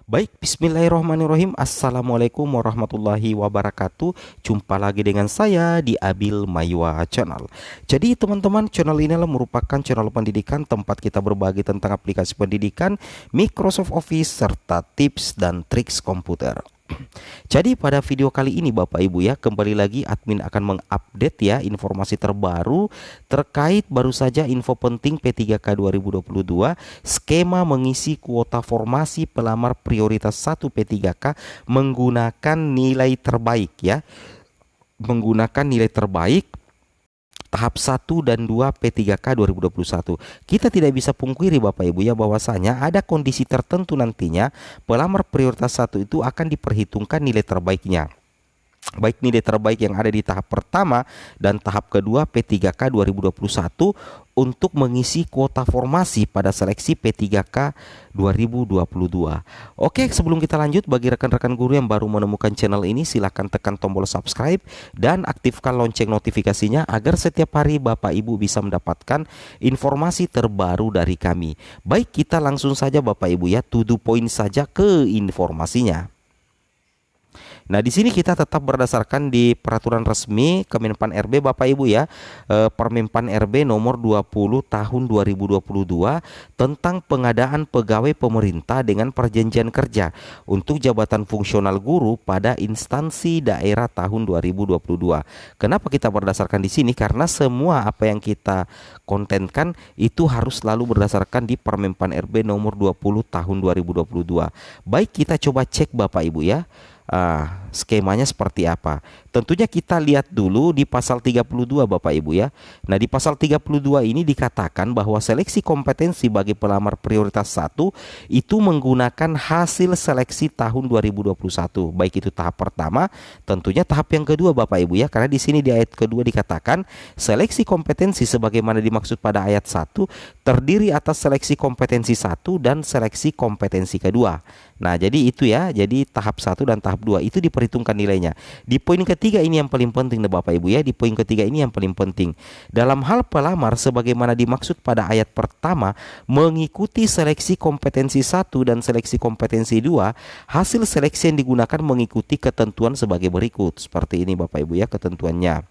Baik, bismillahirrahmanirrahim. Assalamualaikum warahmatullahi wabarakatuh. Jumpa lagi dengan saya di Abil Maywa Channel. Jadi teman-teman, channel ini adalah merupakan channel pendidikan tempat kita berbagi tentang aplikasi pendidikan, Microsoft Office, serta tips dan triks komputer. Jadi pada video kali ini Bapak Ibu ya, kembali lagi admin akan mengupdate ya informasi terbaru terkait baru saja info penting P3K 2022, skema mengisi kuota formasi pelamar prioritas 1 P3K menggunakan nilai terbaik ya. Menggunakan nilai terbaik tahap 1 dan 2 P3K 2021. Kita tidak bisa pungkiri Bapak Ibu ya, bahwasanya ada kondisi tertentu nantinya pelamar prioritas 1 itu akan diperhitungkan nilai terbaiknya. Baik nilai terbaik yang ada di tahap pertama dan tahap kedua P3K 2021 untuk mengisi kuota formasi pada seleksi P3K 2022. Oke, sebelum kita lanjut, bagi rekan-rekan guru yang baru menemukan channel ini, silahkan tekan tombol subscribe dan aktifkan lonceng notifikasinya agar setiap hari Bapak Ibu bisa mendapatkan informasi terbaru dari kami. Baik, kita langsung saja Bapak Ibu ya, to the point saja ke informasinya. Nah, di sini kita tetap berdasarkan di peraturan resmi Kemenpan RB Bapak Ibu ya, Permenpan RB nomor 20 tahun 2022 tentang pengadaan pegawai pemerintah dengan perjanjian kerja untuk jabatan fungsional guru pada instansi daerah tahun 2022. Kenapa kita berdasarkan di sini? Karena semua apa yang kita kontenkan itu harus selalu berdasarkan di Permenpan RB nomor 20 tahun 2022. Baik, kita coba cek Bapak Ibu ya. Skemanya seperti apa? Tentunya kita lihat dulu di pasal 32 Bapak Ibu ya. Nah, di pasal 32 ini dikatakan bahwa seleksi kompetensi bagi pelamar prioritas 1 itu menggunakan hasil seleksi tahun 2021. Baik itu tahap pertama, tentunya tahap yang kedua Bapak Ibu ya. Karena di sini di ayat kedua dikatakan seleksi kompetensi sebagaimana dimaksud pada ayat 1 terdiri atas seleksi kompetensi 1 dan seleksi kompetensi kedua. Nah, jadi itu ya. Jadi tahap 1 dan tahap 2 itu diperhitungkan nilainya. Di poin ketiga ini yang paling penting Bapak Ibu ya. Di poin ketiga ini yang paling penting. Dalam hal pelamar sebagaimana dimaksud pada ayat pertama mengikuti seleksi kompetensi 1 dan seleksi kompetensi 2, hasil seleksi yang digunakan mengikuti ketentuan sebagai berikut. Seperti ini Bapak Ibu ya ketentuannya.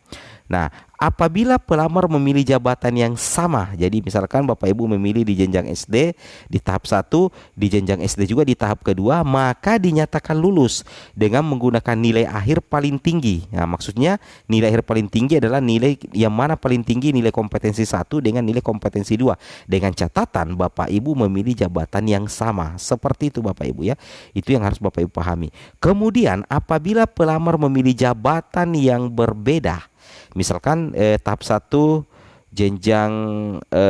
Nah, apabila pelamar memilih jabatan yang sama, jadi misalkan Bapak Ibu memilih di jenjang SD di tahap 1, di jenjang SD juga di tahap kedua, maka dinyatakan lulus dengan menggunakan nilai akhir paling tinggi. Nah, maksudnya nilai akhir paling tinggi adalah nilai yang mana paling tinggi, nilai kompetensi 1 dengan nilai kompetensi 2. Dengan catatan Bapak Ibu memilih jabatan yang sama. Seperti itu Bapak Ibu ya. Itu yang harus Bapak Ibu pahami. Kemudian apabila pelamar memilih jabatan yang berbeda, misalkan tahap 1 jenjang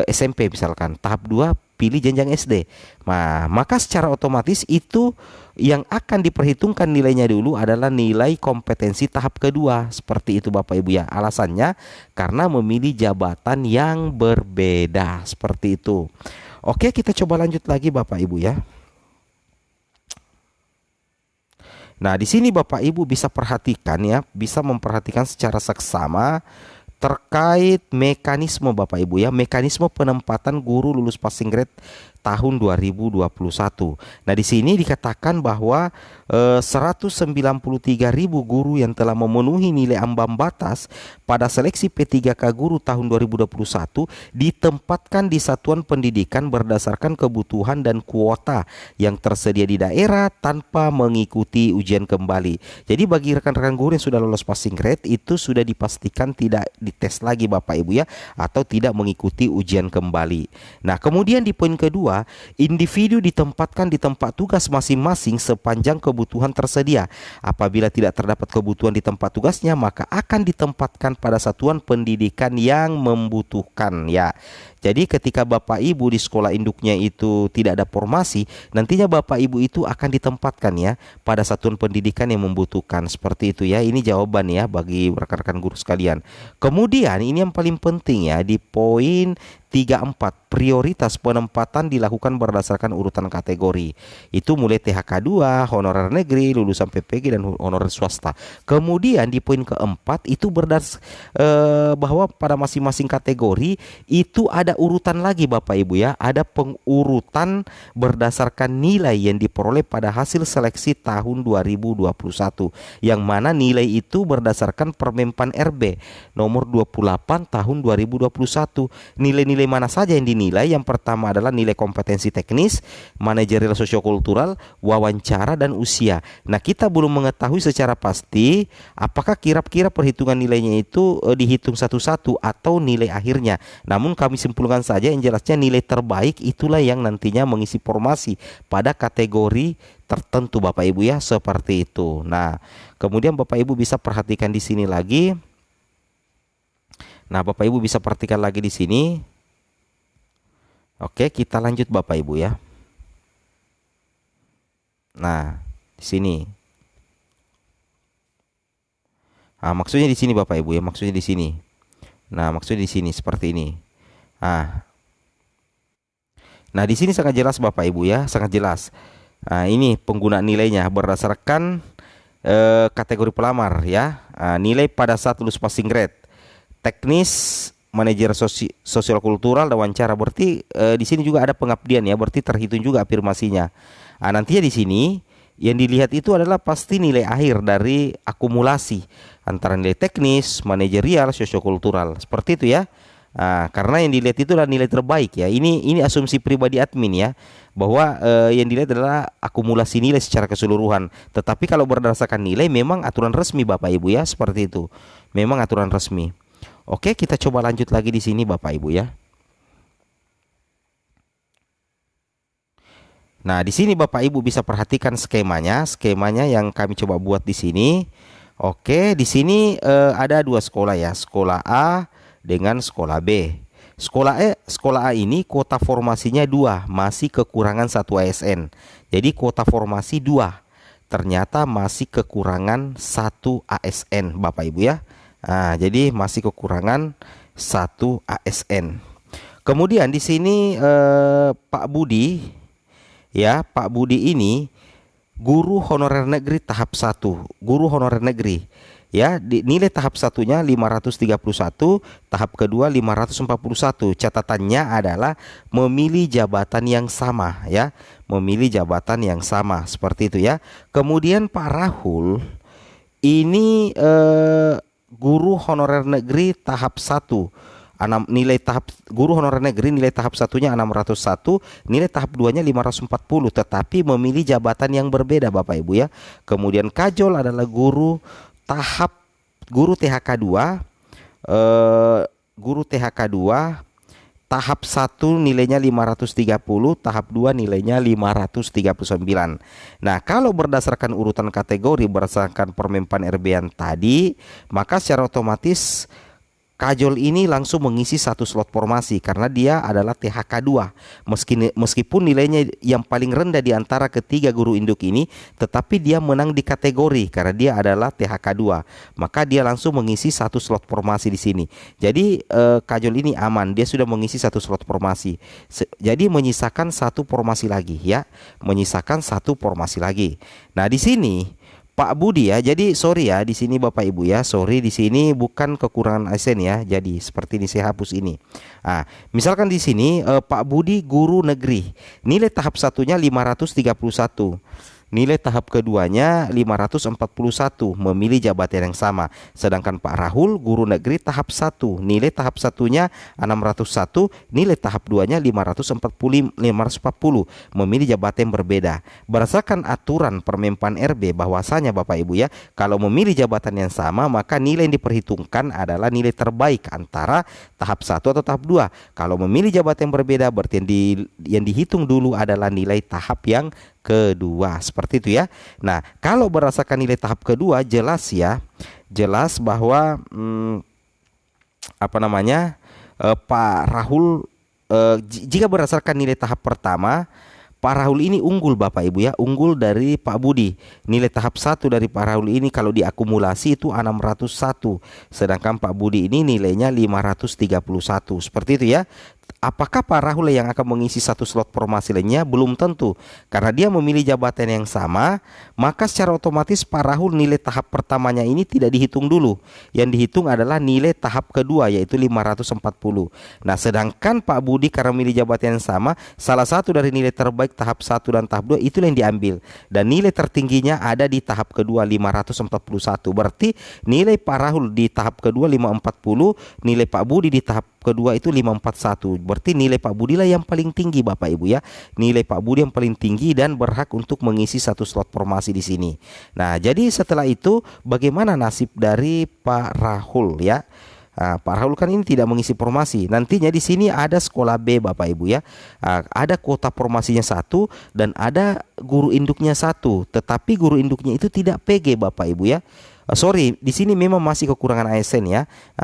SMP misalkan, tahap 2 pilih jenjang SD. Nah, maka secara otomatis itu yang akan diperhitungkan nilainya dulu adalah nilai kompetensi tahap kedua. Seperti itu Bapak Ibu ya. Alasannya karena memilih jabatan yang berbeda. Seperti itu. Oke, kita coba lanjut lagi Bapak Ibu ya. Nah, di sini Bapak Ibu bisa perhatikan ya, bisa memperhatikan secara seksama terkait mekanisme Bapak Ibu ya, mekanisme penempatan guru lulus passing grade tahun 2021. Nah, di sini dikatakan bahwa 193.000 guru yang telah memenuhi nilai ambang batas pada seleksi P3K guru tahun 2021 ditempatkan di satuan pendidikan berdasarkan kebutuhan dan kuota yang tersedia di daerah tanpa mengikuti ujian kembali. Jadi bagi rekan-rekan guru yang sudah lolos passing grade itu sudah dipastikan tidak dites lagi Bapak Ibu ya, atau tidak mengikuti ujian kembali. Nah, kemudian di poin kedua, individu ditempatkan di tempat tugas masing-masing sepanjang kebutuhan tersedia. Apabila tidak terdapat kebutuhan di tempat tugasnya, maka akan ditempatkan pada satuan pendidikan yang membutuhkan ya. Jadi ketika Bapak Ibu di sekolah induknya itu tidak ada formasi, nantinya Bapak Ibu itu akan ditempatkan ya pada satuan pendidikan yang membutuhkan. Seperti itu ya. Ini jawaban ya bagi rekan-rekan guru sekalian. Kemudian ini yang paling penting ya, di poin 34, prioritas penempatan dilakukan berdasarkan urutan kategori. Itu mulai THK 2, honorer negeri, lulusan PPG dan honorer swasta. Kemudian di poin keempat itu bahwa pada masing-masing kategori itu ada urutan lagi Bapak Ibu ya, ada pengurutan berdasarkan nilai yang diperoleh pada hasil seleksi tahun 2021, yang mana nilai itu berdasarkan Permenpan RB nomor 28 tahun 2021. Nilai-nilai mana saja yang dinilai? Yang pertama adalah nilai kompetensi teknis, manajerial sosiokultural, wawancara, dan usia. Nah, kita belum mengetahui secara pasti apakah kira-kira perhitungan nilainya itu dihitung satu-satu atau nilai akhirnya. Namun kami simpulkan saja yang jelasnya nilai terbaik itulah yang nantinya mengisi formasi pada kategori tertentu Bapak Ibu ya, seperti itu. Nah, kemudian Bapak Ibu bisa perhatikan di sini lagi. Nah, Bapak Ibu bisa perhatikan lagi di sini. Oke, kita lanjut Bapak Ibu ya. Nah, di sini. Nah, maksudnya di sini Bapak Ibu ya, maksudnya di sini. Nah, maksudnya di sini seperti ini. Nah, di sini sangat jelas Bapak Ibu ya, sangat jelas. Nah, ini penggunaan nilainya berdasarkan kategori pelamar ya. Nilai pada saat lulus passing grade, teknis, manajer sosial kultural, dan wawancara. Berarti di sini juga ada pengabdian ya, berarti terhitung juga afirmasinya. Nantinya di sini yang dilihat itu adalah pasti nilai akhir dari akumulasi antara nilai teknis, manajerial, sosiokultural. Seperti itu ya. Karena yang dilihat itu adalah nilai terbaik ya. Ini asumsi pribadi admin ya, bahwa yang dilihat adalah akumulasi nilai secara keseluruhan. Tetapi kalau berdasarkan nilai memang aturan resmi Bapak Ibu ya, seperti itu. Memang aturan resmi. Oke, kita coba lanjut lagi di sini Bapak Ibu ya. Nah, di sini Bapak Ibu bisa perhatikan skemanya yang kami coba buat di sini. Oke, di sini ada dua sekolah ya, sekolah A dengan sekolah B. Sekolah A ini kuota formasinya 2, masih kekurangan 1 ASN. Jadi kuota formasi 2, ternyata masih kekurangan 1 ASN Bapak Ibu ya. Jadi masih kekurangan 1 ASN. Kemudian di sini Pak Budi ya, Pak Budi ini guru honorer negeri tahap 1, guru honorer negeri. Ya, nilai tahap satunya 531, tahap kedua 541. Catatannya adalah memilih jabatan yang sama ya, memilih jabatan yang sama seperti itu ya. Kemudian Pak Rahul ini guru honorer negeri tahap 1. Nilai tahap guru honorer negeri nilai tahap satunya 601, nilai tahap 2-nya 540, tetapi memilih jabatan yang berbeda Bapak Ibu ya. Kemudian Kajol adalah guru THK 2, guru THK 2 tahap 1 nilainya 530, tahap 2 nilainya 539. Nah, kalau berdasarkan urutan kategori berdasarkan Permenpan RB yang tadi, maka secara otomatis Kajol ini langsung mengisi 1 slot formasi karena dia adalah THK 2. Meskipun nilainya yang paling rendah di antara ketiga guru induk ini, tetapi dia menang di kategori karena dia adalah THK 2. Maka dia langsung mengisi 1 slot formasi di sini. Jadi Kajol ini aman, dia sudah mengisi 1 slot formasi. Jadi menyisakan 1 formasi lagi ya. Menyisakan 1 formasi lagi. Nah, di sini Pak Budi ya, jadi sorry ya di sini Bapak Ibu ya, sorry di sini bukan kekurangan ASN ya. Jadi seperti ini saya hapus ini. Misalkan di sini Pak Budi guru negeri, nilai tahap satunya 531. Nilai tahap keduanya 541, memilih jabatan yang sama. Sedangkan Pak Rahul guru negeri tahap 1, nilai tahap satunya 601, nilai tahap 2-nya 540, memilih jabatan yang berbeda. Berdasarkan aturan Permenpan RB bahwasanya Bapak Ibu ya, kalau memilih jabatan yang sama maka nilai yang diperhitungkan adalah nilai terbaik antara tahap 1 atau tahap 2. Kalau memilih jabatan yang berbeda berarti yang dihitung dulu adalah nilai tahap yang kedua, seperti itu ya. Nah, kalau berdasarkan nilai tahap kedua jelas ya, jelas bahwa Pak Rahul jika berdasarkan nilai tahap pertama, Pak Rahul ini unggul Bapak Ibu ya, unggul dari Pak Budi. Nilai tahap 1 dari Pak Rahul ini kalau diakumulasi itu 601. Sedangkan Pak Budi ini nilainya 531. Seperti itu ya. Apakah Pak Rahul yang akan mengisi satu slot formasi lainnya? Belum tentu. Karena dia memilih jabatan yang sama, maka secara otomatis Pak Rahul nilai tahap pertamanya ini tidak dihitung dulu. Yang dihitung adalah nilai tahap kedua, yaitu 540. Nah, sedangkan Pak Budi karena memilih jabatan yang sama, salah satu dari nilai terbaik tahap 1 dan tahap 2 itu yang diambil. Dan nilai tertingginya ada di tahap kedua 541. Berarti nilai Pak Rahul di tahap kedua 540, nilai Pak Budi di tahap kedua itu 541. Berarti nilai Pak Budi lah yang paling tinggi Bapak Ibu ya. Nilai Pak Budi yang paling tinggi dan berhak untuk mengisi satu slot formasi di sini. Nah, jadi setelah itu bagaimana nasib dari Pak Rahul ya? Nah, Pak Rahul kan ini tidak mengisi formasi. Nantinya di sini ada sekolah B Bapak Ibu ya. Ada kuota formasinya 1 dan ada guru induknya 1. Tetapi guru induknya itu tidak PG Bapak Ibu ya. Sorry, di sini memang masih kekurangan ASN ya.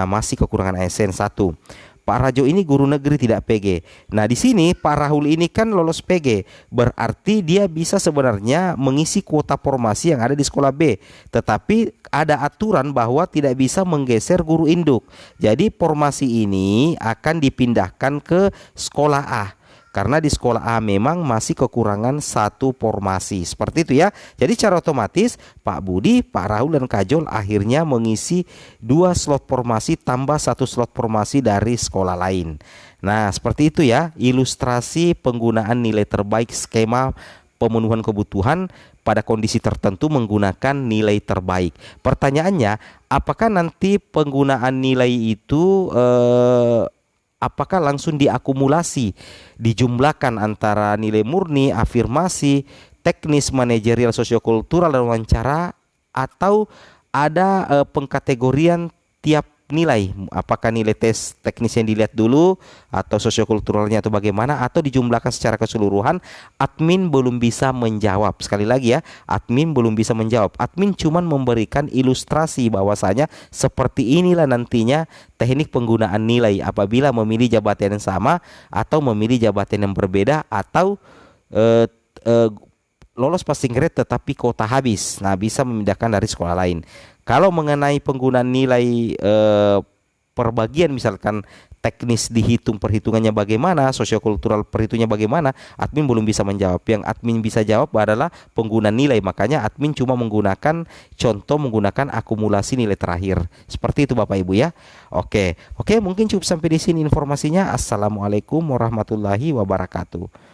Masih kekurangan ASN 1. Pak Rajo ini guru negeri tidak PG. Nah, di sini Pak Rahul ini kan lolos PG. Berarti dia bisa sebenarnya mengisi kuota formasi yang ada di sekolah B. Tetapi ada aturan bahwa tidak bisa menggeser guru induk. Jadi formasi ini akan dipindahkan ke sekolah A. Karena di sekolah A memang masih kekurangan satu formasi. Seperti itu ya. Jadi secara otomatis Pak Budi, Pak Rahul dan Kajol akhirnya mengisi 2 slot formasi tambah 1 slot formasi dari sekolah lain. Nah, seperti itu ya ilustrasi penggunaan nilai terbaik skema pemenuhan kebutuhan pada kondisi tertentu menggunakan nilai terbaik. Pertanyaannya, apakah nanti penggunaan nilai itu apakah langsung diakumulasi, dijumlahkan antara nilai murni, afirmasi, teknis, manajerial, sosiokultural, dan wawancara, atau ada pengkategorian tiap nilai? Apakah nilai tes teknis yang dilihat dulu atau sosiokulturalnya atau bagaimana, atau dijumlahkan secara keseluruhan? Admin belum bisa menjawab. Sekali lagi ya, admin belum bisa menjawab. Admin cuman memberikan ilustrasi bahwasanya seperti inilah nantinya teknik penggunaan nilai apabila memilih jabatan yang sama atau memilih jabatan yang berbeda, atau lolos passing grade tetapi kuota habis. Nah, bisa memindahkan dari sekolah lain. Kalau mengenai penggunaan nilai perbagian, misalkan teknis dihitung perhitungannya bagaimana, sosiokultural perhitungnya bagaimana, admin belum bisa menjawab. Yang admin bisa jawab adalah penggunaan nilai. Makanya admin cuma menggunakan contoh, menggunakan akumulasi nilai terakhir. Seperti itu Bapak Ibu ya. Oke, mungkin cukup sampai di sini informasinya. Assalamualaikum warahmatullahi wabarakatuh.